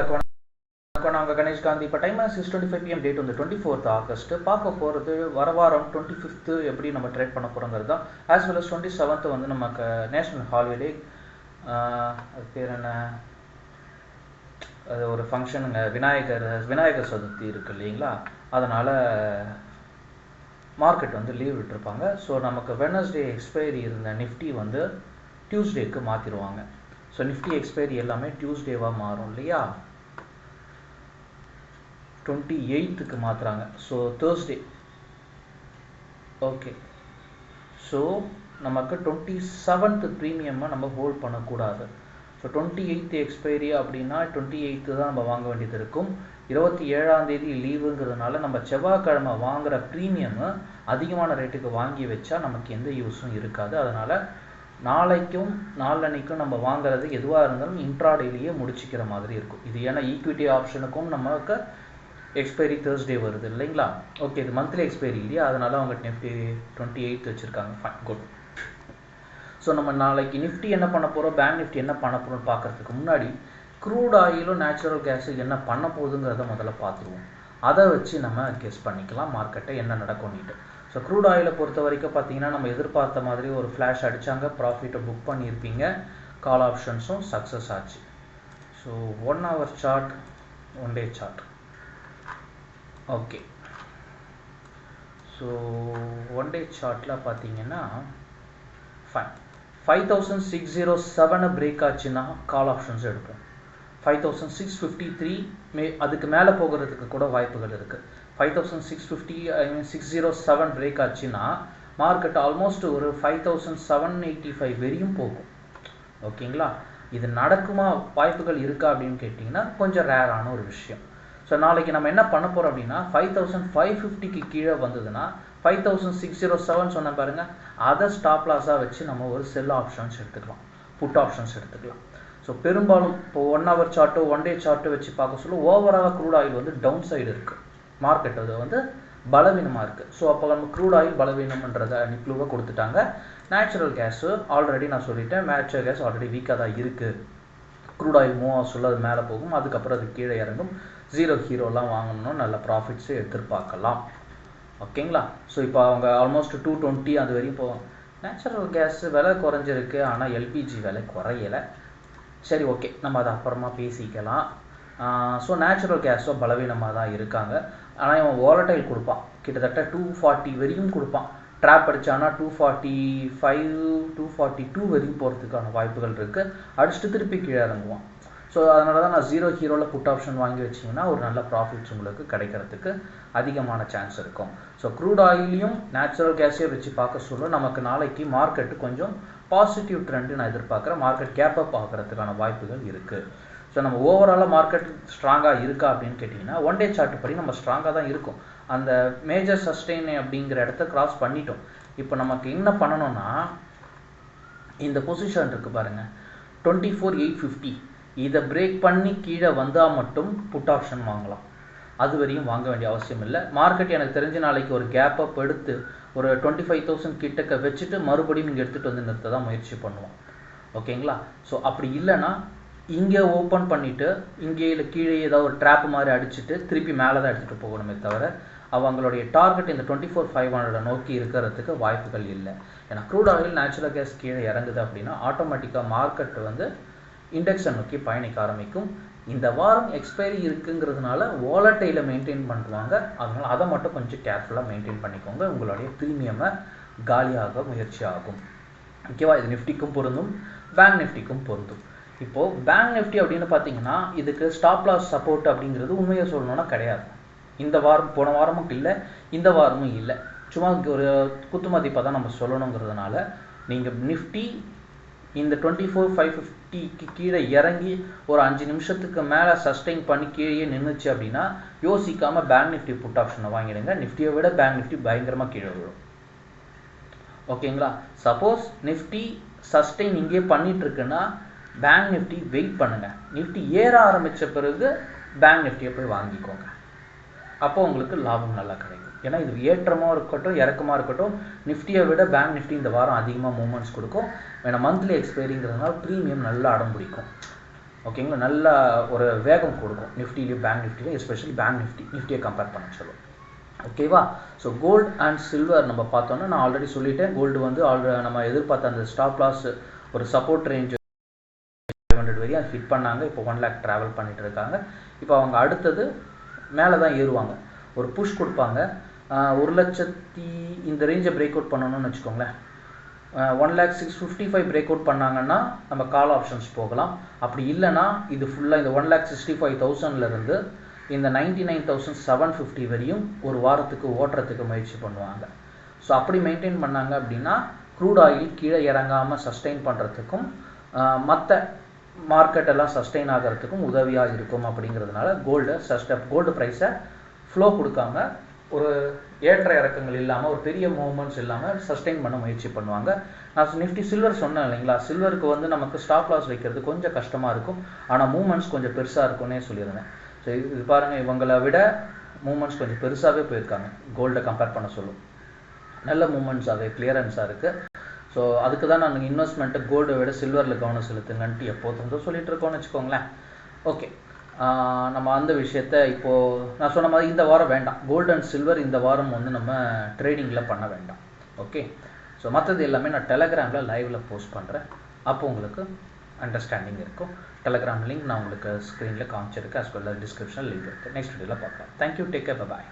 நான் உங்கள் கணேஷ் காந்தி. இப்போ டைம் 6:25 PM, டேட் வந்து 24th August. பார்க்க போகிறது வாரம் 25th எப்படி நம்ம ட்ரேட் பண்ண போகிறோங்கிறது தான். ஆஸ் வெல் அஸ் 27th வந்து நமக்கு நேஷ்னல் ஹாலிடே. அது பேர் என்ன, அது ஒரு ஃபங்க்ஷனுங்க, விநாயகர் சதுர்த்தி இருக்குது இல்லைங்களா, அதனால் மார்க்கெட் வந்து லீவ் விட்டுருப்பாங்க. ஸோ நமக்கு வெட்னஸ்டே எக்ஸ்பைரி இருந்த நிஃப்டி வந்து டியூஸ்டேக்கு மாற்றிடுவாங்க. ஸோ நிஃப்டி எக்ஸ்பைரி எல்லாமே டியூஸ்டேவாக மாறும் இல்லையா, 28க்கு மாற்றுறாங்க. So Thursday. ஓகே, ஸோ நமக்கு 27th ப்ரீமியம்மை நம்ம ஹோல்ட் பண்ணக்கூடாது. ஸோ 28th எக்ஸ்பைரி அப்படின்னா 28th தான் நம்ம வாங்க வேண்டியது இருக்கும். 27ஆம் தேதி லீவுங்கிறதுனால நம்ம செவ்வாய்க்கிழமை வாங்குகிற ப்ரீமியமு அதிகமான ரேட்டுக்கு வாங்கி வச்சா நமக்கு எந்த யூஸும் இருக்காது. அதனால் நாளைக்கும் நாளன்னைக்கும் நம்ம வாங்குறது எதுவாக இருந்தாலும் இன்ட்ராடேலேயே முடிச்சிக்கிற மாதிரி இருக்கும். இது ஏன்னா ஈக்விட்டி ஆப்ஷனுக்கும் நமக்கு எக்ஸ்பைரி தேர்ஸ்டே வருது இல்லைங்களா. ஓகே, இது மந்த்லி எக்ஸ்பைரி இல்லையா, அதனால் அவங்க நிஃப்டி 28 வச்சுருக்காங்க. Fine, good. ஸோ நம்ம நாளைக்கு நிஃப்டி என்ன பண்ண போகிறோம், பேங்க் நிஃப்டி என்ன பண்ண போகிறோம்னு பார்க்குறதுக்கு முன்னாடி க்ரூட் ஆயிலும் நேச்சுரல் கேஸும் என்ன பண்ண போகுதுங்கிறத முதல்ல பார்த்துருவோம். அதை வச்சு நம்ம கெஸ் பண்ணிக்கலாம் மார்க்கெட்டை என்ன நடக்கும்னுட்டு. ஸோ க்ரூட் ஆயிலை பொறுத்த வரைக்கும் பார்த்தீங்கன்னா நம்ம எதிர்பார்த்த மாதிரி ஒரு ஃப்ளாஷ் அடித்தாங்க, ப்ராஃபிட்டை புக் பண்ணியிருப்பீங்க, கால் ஆப்ஷன்ஸும் சக்ஸஸ் ஆச்சு. So 1 hour chart, 1 day chart. Okay, so 1 day சார்ட்டில் பார்த்தீங்கன்னா ஃபைன், 5607 பிரேக் ஆச்சுன்னா கால் ஆப்ஷன்ஸ் எடுப்போம். 5653 அதுக்கு மேலே போகிறதுக்கு கூட வாய்ப்புகள் இருக்குது. 5650 607 பிரேக் ஆச்சுன்னா மார்க்கெட் ஆல்மோஸ்ட் ஒரு 5785 வரையும் போகும். ஓகேங்களா, இது நடக்குமா, வாய்ப்புகள் இருக்கா அப்படின்னு கேட்டிங்கன்னா கொஞ்சம் ரேரான ஒரு விஷயம். ஸோ நாளைக்கு நம்ம என்ன பண்ண போகிறோம் அப்படின்னா 5550க்கு கீழே வந்ததுன்னா 5607 சொன்ன பாருங்கள், அதை ஸ்டாப் லாஸாக வச்சு நம்ம ஒரு செல் ஆப்ஷன்ஸ் எடுத்துக்கலாம், புட் ஆப்ஷன்ஸ் எடுத்துக்கலாம். ஸோ பெரும்பாலும் இப்போ 1 hour சார்ட்டோ 1 day சார்ட்டோ வச்சு பார்க்க சொல்ல ஓவராலாக க்ரூட் ஆயில் வந்து டவுன் சைடு இருக்குது, மார்க்கெட் அது வந்து பலவீனமாக இருக்குது. ஸோ அப்போ நம்ம க்ரூட் ஆயில் பலவீனம்ன்றதை நிக்ளூவாக கொடுத்துட்டாங்க. நேச்சுரல் கேஸு ஆல்ரெடி நான் சொல்லிட்டேன், நேச்சுரல் கேஸ் ஆல்ரெடி வீக்காக தான் இருக்குது. க்ரூட் ஆயில் மூவ் ஆக சொல்ல அது மேலே போகும், அதுக்கப்புறம் அது கீழே இறங்கும். ஹீரோலாம் வாங்கணும்னா நல்ல ப்ராஃபிட்ஸு எதிர்பார்க்கலாம். ஓகேங்களா. ஸோ இப்போ அவங்க ஆல்மோஸ்ட் 220 அது வரையும் போகும். நேச்சுரல் கேஸு விலை குறைஞ்சிருக்கு, ஆனால் எல்பிஜி விலை குறையலை. சரி, ஓகே, நம்ம அதை அப்புறமா பேசிக்கலாம். ஸோ நேச்சுரல் கேஸும் பலவீனமாக தான் இருக்காங்க. ஆனால் இவன் வாலட்டைல் கொடுப்பான், கிட்டத்தட்ட 240 வரையும் கொடுப்பான். ட்ராப் அடித்தானா 245 242 வரையும் போகிறதுக்கான வாய்ப்புகள் இருக்குது. அடிச்சுட்டு திருப்பி கீழே இறங்குவான். ஸோ அதனால தான் நான் ஹீரோவில் புட் ஆப்ஷன் வாங்கி வச்சிங்கன்னா ஒரு நல்ல ப்ராஃபிட்ஸ் உங்களுக்கு கிடைக்கிறதுக்கு அதிகமான சான்ஸ் இருக்கும். ஸோ க்ரூட் ஆயிலையும் நேச்சுரல் கேஸே வச்சு பார்க்க சொல்ல நமக்கு நாளைக்கு மார்க்கெட்டு கொஞ்சம் பாசிட்டிவ் ட்ரெண்டு நான் எதிர்பார்க்குறேன். மார்க்கெட் கேப் அப் ஆகிறதுக்கான வாய்ப்புகள் இருக்குது. ஸோ நம்ம ஓவராலாக மார்க்கெட் ஸ்ட்ராங்காக இருக்கா அப்படின்னு கேட்டிங்கன்னா 1 day சார்ட் படி நம்ம ஸ்ட்ராங்காக தான் இருக்கும். அந்த மேஜர் சஸ்டெயின் அப்படிங்கிற இடத்த கிராஸ் பண்ணிட்டோம். இப்போ நமக்கு என்ன பண்ணணும்னா இந்த பொசிஷன் இருக்குது பாருங்கள், 24850, இதை பிரேக் பண்ணி கீழே வந்தால் மட்டும் புட் ஆப்ஷன் வாங்கலாம். அது வரையும் வாங்க வேண்டிய அவசியம் இல்லை. மார்க்கெட் எனக்கு தெரிஞ்ச நாளைக்கு ஒரு கேப் அப் எடுத்து ஒரு 25,000 கிட்டக்க வச்சுட்டு மறுபடியும் இங்கே எடுத்துகிட்டு வந்து நிறுத்த தான் முயற்சி பண்ணுவோம். ஓகேங்களா. ஸோ அப்படி இல்லைன்னா இங்கே ஓப்பன் பண்ணிவிட்டு இங்கே இல்லை கீழே ஏதாவது ஒரு ட்ராப் மாதிரி அடிச்சுட்டு திருப்பி மேலே தான் எடுத்துகிட்டு போகணுமே தவிர அவங்களுடைய டார்கெட் இந்த 24,500 நோக்கி இருக்கிறதுக்கு வாய்ப்புகள் இல்லை. ஏன்னா க்ரூட் ஆயில் நேச்சுரல் கேஸ் கீழே இறங்குது அப்படின்னா ஆட்டோமேட்டிக்காக மார்க்கெட் வந்து இண்டெக்ஸை நோக்கி பயணிக்க ஆரம்பிக்கும். இந்த வாரம் எக்ஸ்பைரி இருக்குங்கிறதுனால வாலட்டைலை மெயின்டைன் பண்ணுவாங்க. அதனால் அதை மட்டும் கொஞ்சம் கேர்ஃபுல்லாக மெயின்டைன் பண்ணிக்கோங்க. உங்களுடைய ப்ரீமியமை காலியாக முயற்சி ஆகும். ஓகேவா. இது நிஃப்டிக்கும் பொருந்தும், பேங்க் நிஃப்டிக்கும் பொருந்தும். இப்போது பேங்க் நிஃப்டி அப்படின்னு பார்த்தீங்கன்னா இதுக்கு ஸ்டாப் லாஸ் சப்போர்ட் அப்படிங்கிறது உண்மையை சொல்லணும்னா கிடையாது. இந்த வாரம் போன வாரமும் இல்லை, இந்த வாரமும் இல்லை. சும்மா ஒரு குத்துமதிப்பாக தான் நம்ம சொல்லணுங்கிறதுனால நீங்கள் நிஃப்டி இந்த 24,550க்கு கீழே இறங்கி ஒரு 5 நிமிஷத்துக்கு மேலே சஸ்டெயின் பண்ணி கீழே நின்றுச்சு அப்படின்னா யோசிக்காமல் பேங்க் நிஃப்டி புட் ஆப்ஷனை வாங்கிடுங்க. நிஃப்டியை விட பேங்க் நிஃப்டி பயங்கரமாக கீழே விழும். ஓகேங்களா. சப்போஸ் நிஃப்டி சஸ்டெயின் இங்கே பண்ணிட்டு இருக்குன்னா பேங்க் நிஃப்டி வெயிட் பண்ணுங்கள். நிஃப்டி ஏற ஆரம்பித்த பிறகு பேங்க் நிஃப்டியை போய் வாங்கிக்கோங்க. அப்போ உங்களுக்கு லாபம் நல்லா கிடைக்கும். ஏன்னா இது ஏற்றமாக இருக்கட்டும் இறக்கமாக இருக்கட்டும், நிஃப்டியை விட பேங்க் நிஃப்டி இந்த வாரம் அதிகமாக மூவ்மெண்ட்ஸ் கொடுக்கும். ஏன்னா மந்த்லி எக்ஸ்பைரிங்கிறதுனால ப்ரீமியம் நல்லா அடம் பிடிக்கும். ஓகேங்களா. நல்ல ஒரு வேகம் கொடுக்கும் நிஃப்டிலையும் பேங்க் நிஃப்டிலையும், எஸ்பெஷலி பேங்க் நிஃப்டியை கம்பேர் பண்ண சொல்லும். ஓகேவா. ஸோ கோல்டு அண்ட் சில்வர் நம்ம பார்த்தோன்னா நான் ஆல்ரெடி சொல்லிட்டேன். கோல்டு வந்து நம்ம எதிர்பார்த்த அந்த ஸ்டாப் லாஸ் ஒரு சப்போர்ட் ரேஞ்ச் 500 வரையும் அது ஃபிட் பண்ணாங்க. இப்போ 1 lakh ட்ராவல் பண்ணிட்டு இருக்காங்க. இப்போ அவங்க அடுத்தது மேலே தான் ஏறுவாங்க, ஒரு புஷ் கொடுப்பாங்க. 1 லட்சத்தி இந்த ரேஞ்சை பிரேக் அவுட் பண்ணணும்னு வச்சுக்கோங்களேன். 1,06,55 பிரேக் அவுட் பண்ணாங்கன்னா நம்ம கால் ஆப்ஷன்ஸ் போகலாம். அப்படி இல்லைன்னா இது ஃபுல்லாக இந்த 1,65,000 இந்த 99,750 வரையும் ஒரு வாரத்துக்கு ஓட்டுறதுக்கு முயற்சி பண்ணுவாங்க. ஸோ அப்படி மெயின்டைன் பண்ணாங்க அப்படின்னா க்ரூட் ஆயில் கீழே இறங்காமல் சஸ்டெயின் பண்ணுறதுக்கும் மற்ற மார்க்கெட் எல்லாம் சஸ்டெயின் ஆகிறதுக்கும் உதவியாக இருக்கும். அப்படிங்கிறதுனால கோல்டு ப்ரைஸை ஃப்ளோ கொடுக்காம ஒரு ஏற்ற இறக்கங்கள் இல்லாமல் ஒரு பெரிய மூவ்மெண்ட்ஸ் இல்லாமல் சஸ்டெயின் பண்ண முயற்சி பண்ணுவாங்க. நான் நிஃப்டி சில்வர் சொன்னேன் இல்லைங்களா, சில்வருக்கு வந்து நமக்கு ஸ்டாப் லாஸ் வைக்கிறது கொஞ்சம் கஷ்டமாக இருக்கும், ஆனால் மூவ்மெண்ட்ஸ் கொஞ்சம் பெருசாக இருக்கும்னே சொல்லியிருந்தேன். ஸோ இது பாருங்கள், இவங்களை விட மூவ்மெண்ட்ஸ் கொஞ்சம் பெருசாகவே போயிருக்காங்க. கோல்டை கம்பேர் பண்ண சொல்லும், நல்ல மூவ்மெண்ட்ஸாகவே கிளியரன்ஸாக இருக்குது. ஸோ அதுக்கு தான் நான் இன்வெஸ்ட்மெண்ட்டு கோல்டை விட சில்வரில் கவனம் செலுத்துங்கன்ட்டு எப்போதும் சொல்லிட்டு இருக்கோன்னு வச்சுக்கோங்களேன். ஓகே, நம்ம அந்த விஷயத்த இப்போது நான் சொன்ன மாதிரி இந்த வாரம் வேண்டாம். கோல்டு அண்ட் சில்வர் இந்த வாரம் வந்து நம்ம ட்ரேடிங்கில் பண்ண வேண்டாம். ஓகே, ஸோ மற்றது எல்லாமே நான் டெலகிராமில் லைவில் போஸ்ட் பண்ணுறேன். அப்போ உங்களுக்கு அண்டர்ஸ்டாண்டிங் இருக்கும். டெலகிராம் லிங்க் நான் உங்களுக்கு ஸ்க்ரீனில் காமிச்சிருக்கேன், as well as description link இருக்குது. நெக்ஸ்ட் வீடியோவில் பார்க்கலாம். Thank you, take care, by.